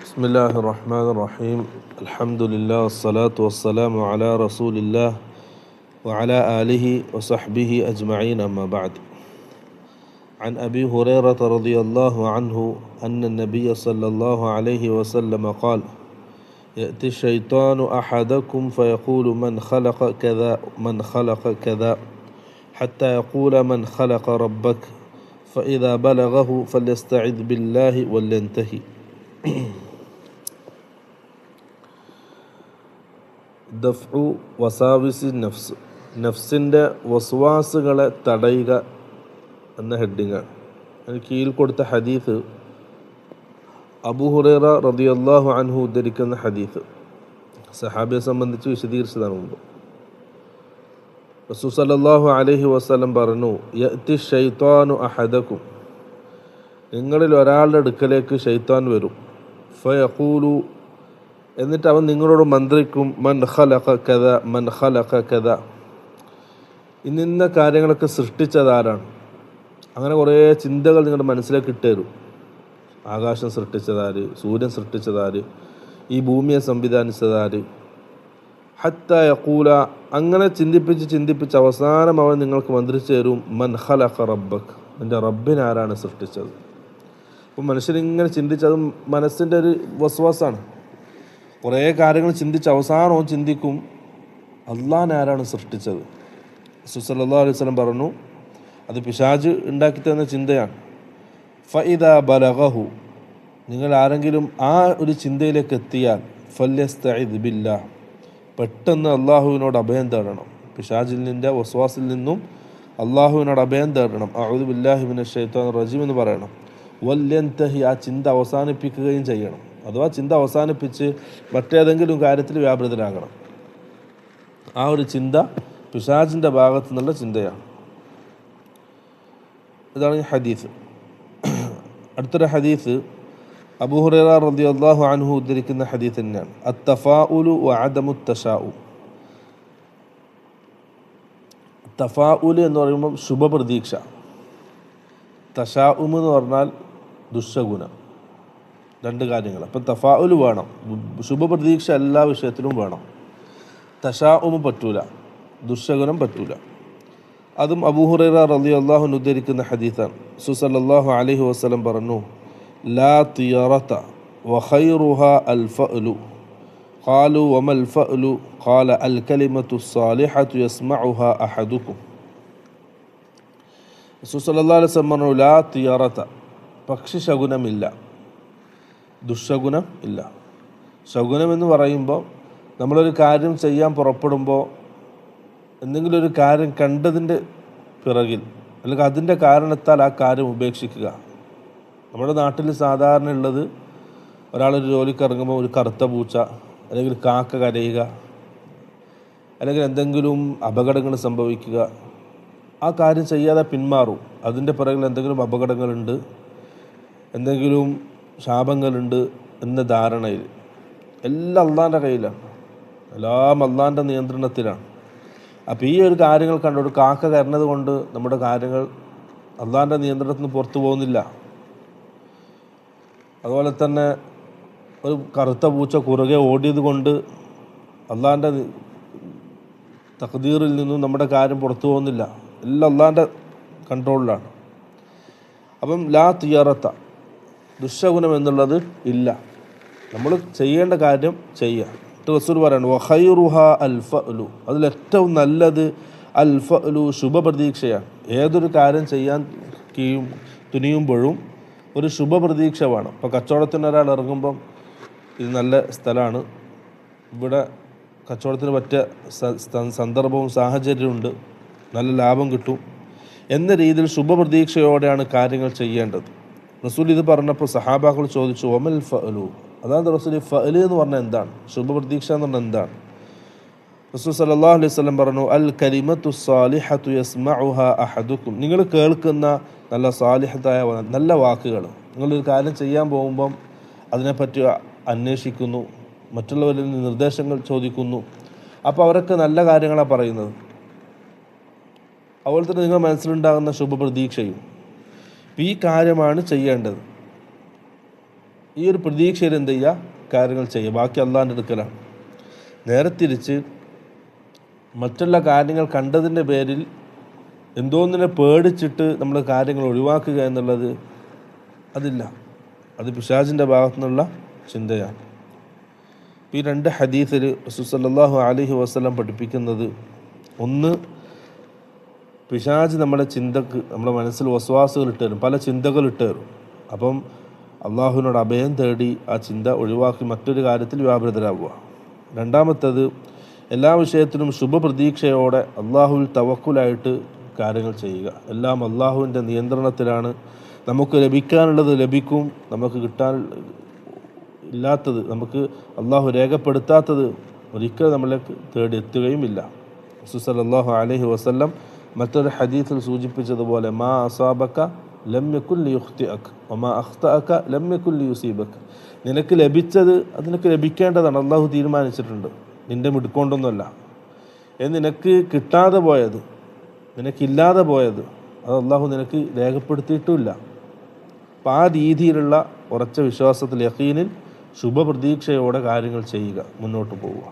بسم الله الرحمن الرحيم. الحمد لله والصلاة والسلام على رسول الله وعلى آله وصحبه أجمعين، أما بعد. عن أبي هريرة رضي الله عنه أن النبي صلى الله عليه وسلم قال: يأتي الشيطان أحدكم فيقول من خلق كذا من خلق كذا حتى يقول من خلق ربك فإذا بلغه فليستعذ بالله ولينتهي. ദഫ്ഉ വസാവിസി നഫ്സ്, നഫ്സിൻ്റെ വസ്വാസുകളെ തടയുക എന്ന ഹെഡിങ്ങാണ്. അതിന് കീഴിൽ കൊടുത്ത ഹദീസ് അബൂ ഹുറൈറ റളിയല്ലാഹു അൻഹു ഉദ്ധരിക്കുന്ന ഹദീസ്, സഹാബിയെ സംബന്ധിച്ച് വിശദീകരിച്ചതാണ് മുമ്പ്. റസൂൽ സല്ലല്ലാഹു അലൈഹി വസല്ലം പറഞ്ഞു: യഅതി ശൈത്വാനു അഹദക്കും, നിങ്ങളിൽ ഒരാളുടെ അടുക്കലേക്ക് ശൈത്താൻ വരും. ഫയഖൂലു, എന്നിട്ട് അവൻ നിങ്ങളോട് മന്ത്രിക്കും, മൻ ഖലഖ കദ മൻ ഖലഖ കദ, ഇന്ന കാര്യങ്ങളൊക്കെ സൃഷ്ടിച്ചതാരാണ്. അങ്ങനെ കുറേ ചിന്തകൾ നിങ്ങളുടെ മനസ്സിലേക്ക് ഇട്ടുതരും. ആകാശം സൃഷ്ടിച്ചതാര്, സൂര്യൻ സൃഷ്ടിച്ചതാര്, ഈ ഭൂമിയെ സംവിധാനിച്ചതാര്. ഹത്ത യഖൂല, അങ്ങനെ ചിന്തിപ്പിച്ച് അവസാനം അവൻ നിങ്ങൾക്ക് മന്ത്രിച്ചു തരും, മൻ ഖലഖ റബ്ബക്, നിൻ്റെ റബ്ബിനാരാണ് സൃഷ്ടിച്ചത്. അപ്പം മനുഷ്യനിങ്ങനെ ചിന്തിച്ചത് മനസ്സിൻ്റെ ഒരു വസ്വാസാണ്. കുറേ കാര്യങ്ങൾ ചിന്തിച്ച് അവസാനം അവൻ ചിന്തിക്കും, അള്ളാഹനെ ആരാണ് സൃഷ്ടിച്ചത്. റസൂൽ സല്ലല്ലാഹു അലൈഹി വസല്ലം പറഞ്ഞു, അത് പിശാച് ഉണ്ടാക്കി തന്ന ചിന്തയാണ്. ഫഇദാ ബലഗഹു, നിങ്ങൾ ആരെങ്കിലും ആ ഒരു ചിന്തയിലേക്ക് എത്തിയാൽ, ഫല്യസ്തഇദ് ബില്ലാഹ്, പെട്ടെന്ന് അള്ളാഹുവിനോട് അഭയം തേടണം. പിശാചിൽ നിൻ്റെ വസ്വാസിൽ നിന്നും അള്ളാഹുവിനോട് അഭയം തേടണം. അഊദു ബില്ലാഹി മിനശ് ശൈത്വാനിർ റജീം എന്ന് പറയണം. വല്യൻതഹി, ആ ചിന്ത അവസാനിപ്പിക്കുകയും ചെയ്യണം. അഥവാ ചിന്ത അവസാനിപ്പിച്ച് മറ്റേതെങ്കിലും കാര്യത്തിൽ വ്യാപൃതരാകണം. ആ ഒരു ചിന്ത പിശാചിൻ്റെ ഭാഗത്തു നിന്നുള്ള ചിന്തയാണ്. ഇതാണ് ഈ ഹദീസ്. അടുത്തൊരു ഹദീസ് അബൂ ഹുറൈറ റളിയല്ലാഹു അൻഹു ഉദ്ധരിക്കുന്ന ഹദീസ് തന്നെയാണ്. അത്തഫാഉലു വഅദമു തശാഉം. തഫാഉൽ എന്ന് പറയുമ്പോൾ ശുഭപ്രതീക്ഷ, തശാഉം എന്ന് പറഞ്ഞാൽ ദുശ്ശഗുണം. രണ്ട് കാര്യങ്ങൾ. അപ്പം തഫാഉൽ വേണം, ശുഭപ്രതീക്ഷ എല്ലാ വിഷയത്തിലും വേണം. തശാഉം പറ്റൂല, ദുശ്ശഗുണം പറ്റൂല. അതും അബൂ ഹുറൈറ റളിയല്ലാഹു അൻഹു ഉദ്ധരിക്കുന്ന ഹദീസാണ്. റസൂൽ സല്ലല്ലാഹു അലൈഹി വസല്ലം പറഞ്ഞു: ലാ തിയറത വഖൈറുഹാ അൽ ഫഅലു. ഖാലു വമൽ ഫഅലു? ഖാല അൽ കലിമത്തു സ്സാലിഹത്തു യസ്മഉഹാ അഹദുക്കും. റസൂൽ സല്ലല്ലാഹു അലൈഹി വസല്ലം പറഞ്ഞു, ലാ തിയറത, പക്ഷി ശകുനമില്ല, ദുശ്ശഗുണം ഇല്ല. ശകുനം എന്ന് പറയുമ്പോൾ നമ്മളൊരു കാര്യം ചെയ്യാൻ പുറപ്പെടുമ്പോൾ എന്തെങ്കിലും ഒരു കാര്യം കണ്ടതിൻ്റെ പിറകിൽ അല്ലെങ്കിൽ അതിൻ്റെ കാരണത്താൽ ആ കാര്യം ഉപേക്ഷിക്കുക. നമ്മുടെ നാട്ടിൽ സാധാരണ ഉള്ളത്, ഒരാളൊരു ജോലിക്ക് ഇറങ്ങുമ്പോൾ ഒരു കറുത്ത പൂച്ച അല്ലെങ്കിൽ കാക്ക കരയുക, അല്ലെങ്കിൽ എന്തെങ്കിലും അപകടങ്ങൾ സംഭവിക്കുക, ആ കാര്യം ചെയ്യാതെ പിന്മാറും. അതിൻ്റെ പിറകിൽ എന്തെങ്കിലും അപകടങ്ങളുണ്ട്, എന്തെങ്കിലും ശാപങ്ങളുണ്ട് എന്ന ധാരണയിൽ. എല്ലാം അള്ളാൻ്റെ കയ്യിലാണ്, എല്ലാം അള്ളാൻ്റെ നിയന്ത്രണത്തിലാണ്. അപ്പോൾ ഈ ഒരു കാര്യങ്ങൾ കണ്ട് ഒരു കാക്ക കരഞ്ഞത് കൊണ്ട് നമ്മുടെ കാര്യങ്ങൾ അള്ളാൻ്റെ നിയന്ത്രണത്തിൽ നിന്ന് പുറത്തു പോകുന്നില്ല. അതുപോലെ തന്നെ ഒരു കറുത്ത പൂച്ച കുറുകെ ഓടിയത് കൊണ്ട് അള്ളാൻ്റെ തഖ്ദീറിൽ നിന്നും നമ്മുടെ കാര്യം പുറത്തു പോകുന്നില്ല. എല്ലാം അള്ളാൻ്റെ കൺട്രോളിലാണ്. അപ്പം ലാ തിയറത്ത, ദുശ്ശഗുണം എന്നുള്ളത് ഇല്ല. നമ്മൾ ചെയ്യേണ്ട കാര്യം ചെയ്യുക. റസൂൽ പറയുന്നു, വഖൈറുഹാ അൽ ഫഅലു, അതിലേറ്റവും നല്ലത് അൽ ഫഅലു, ശുഭപ്രതീക്ഷയാണ്. ഏതൊരു കാര്യം ചെയ്യാൻ തുനിയുമ്പോഴും ഒരു ശുഭപ്രതീക്ഷ വേണം. ഇപ്പോൾ കച്ചവടത്തിന് ഒരാൾ ഇറങ്ങുമ്പം ഇത് നല്ല സ്ഥലമാണ്, ഇവിടെ കച്ചവടത്തിന് പറ്റിയ സന്ദർഭവും സാഹചര്യമുണ്ട്, നല്ല ലാഭം കിട്ടും എന്ന രീതിയിൽ ശുഭപ്രതീക്ഷയോടെയാണ് കാര്യങ്ങൾ ചെയ്യേണ്ടത്. റസൂൽ ഇത് പറഞ്ഞപ്പോൾ സഹാബാക്കൾ ചോദിച്ചു, വമൽ ഫഅലു, അതാണ് റസൂൽ ഫഅല് എന്ന് പറഞ്ഞാൽ എന്താണ്, ശുഭപ്രതീക്ഷ എന്ന് പറഞ്ഞാൽ എന്താണ്? റസൂൽ സല്ലല്ലാഹു അലൈഹി വസല്ലം പറഞ്ഞു, അൽ കലിമത്തു സ്സാലിഹത്തു യസ്മഉഹാ അഹദുക്കും, നിങ്ങൾ കേൾക്കുന്ന നല്ല സാലിഹത്തായ നല്ല വാക്കുകൾ. നിങ്ങളൊരു കാര്യം ചെയ്യാൻ പോകുമ്പം അതിനെപ്പറ്റി അന്വേഷിക്കുന്നു, മറ്റുള്ളവരിൽ നിന്ന് നിർദ്ദേശങ്ങൾ ചോദിക്കുന്നു. അപ്പോൾ അവരൊക്കെ നല്ല കാര്യങ്ങളാണ് പറയുന്നത്. അതുപോലെ തന്നെ നിങ്ങളുടെ മനസ്സിലുണ്ടാകുന്ന ശുഭപ്രതീക്ഷയും ഈ കാര്യമാണ് ചെയ്യേണ്ടത്. ഈ ഒരു പ്രതീക്ഷയിൽ എന്ത് ചെയ്യുക, കാര്യങ്ങൾ ചെയ്യുക. ബാക്കി അള്ളാഹിൻ്റെ അടുക്കലാണ്. നേരെ തിരിച്ച് മറ്റുള്ള കാര്യങ്ങൾ കണ്ടതിൻ്റെ പേരിൽ എന്തോന്നിനെ പേടിച്ചിട്ട് നമ്മൾ കാര്യങ്ങൾ ഒഴിവാക്കുക എന്നുള്ളത് അതില്ല. അത് പിശാചിൻ്റെ ഭാഗത്തു നിന്നുള്ള ചിന്തയാണ്. ഈ രണ്ട് ഹദീസിൽ റസൂൽ സല്ലല്ലാഹു അലൈഹി വസല്ലം പഠിപ്പിക്കുന്നത്, ഒന്ന്, പിശാച് നമ്മുടെ ചിന്തക്ക്, നമ്മുടെ മനസ്സിൽ വസ്വാസുകൾ ഇട്ട് തരും, പല ചിന്തകൾ ഇട്ട് തരും. അപ്പം അള്ളാഹുവിനോട് അഭയം തേടി ആ ചിന്ത ഒഴിവാക്കി മറ്റൊരു കാര്യത്തിൽ വ്യാപൃതരാവുക. രണ്ടാമത്തത്, എല്ലാ വിഷയത്തിലും ശുഭപ്രതീക്ഷയോടെ അള്ളാഹുവിൽ തവക്കുലായിട്ട് കാര്യങ്ങൾ ചെയ്യുക. എല്ലാം അള്ളാഹുവിൻ്റെ നിയന്ത്രണത്തിലാണ്. നമുക്ക് ലഭിക്കാനുള്ളത് ലഭിക്കും, നമുക്ക് കിട്ടാൻ ഇല്ലാത്തത്, നമുക്ക് അള്ളാഹു രേഖപ്പെടുത്താത്തത് ഒരിക്കലും നമ്മളിലേക്ക് തേടി എത്തുകയുമില്ല. റസൂൽ സല്ലല്ലാഹു അലൈഹി വസല്ലം മറ്റൊരു ഹദീസിൽ സൂചിപ്പിച്ചതുപോലെ, മാ അസാബക ലം യകുൻ ലിയുഖ്തിഅക വമാ അഖ്തഅക ലം യകുൻ ലിയുസീബക. നിനക്ക് ലഭിച്ചത് അത് നിനക്ക് ലഭിക്കേണ്ടതാണ്, അള്ളാഹു തീരുമാനിച്ചിട്ടുണ്ട്, നിൻ്റെ മിടുക്കൊണ്ടൊന്നുമല്ല. നിനക്ക് കിട്ടാതെ പോയത്, നിനക്കില്ലാതെ പോയത്, അത് അള്ളാഹു നിനക്ക് രേഖപ്പെടുത്തിയിട്ടുമില്ല. അപ്പം ആ രീതിയിലുള്ള ഉറച്ച വിശ്വാസത്തിൽ, യഖീനിൽ, ശുഭപ്രതീക്ഷയോടെ കാര്യങ്ങൾ ചെയ്യുക, മുന്നോട്ട് പോവുക.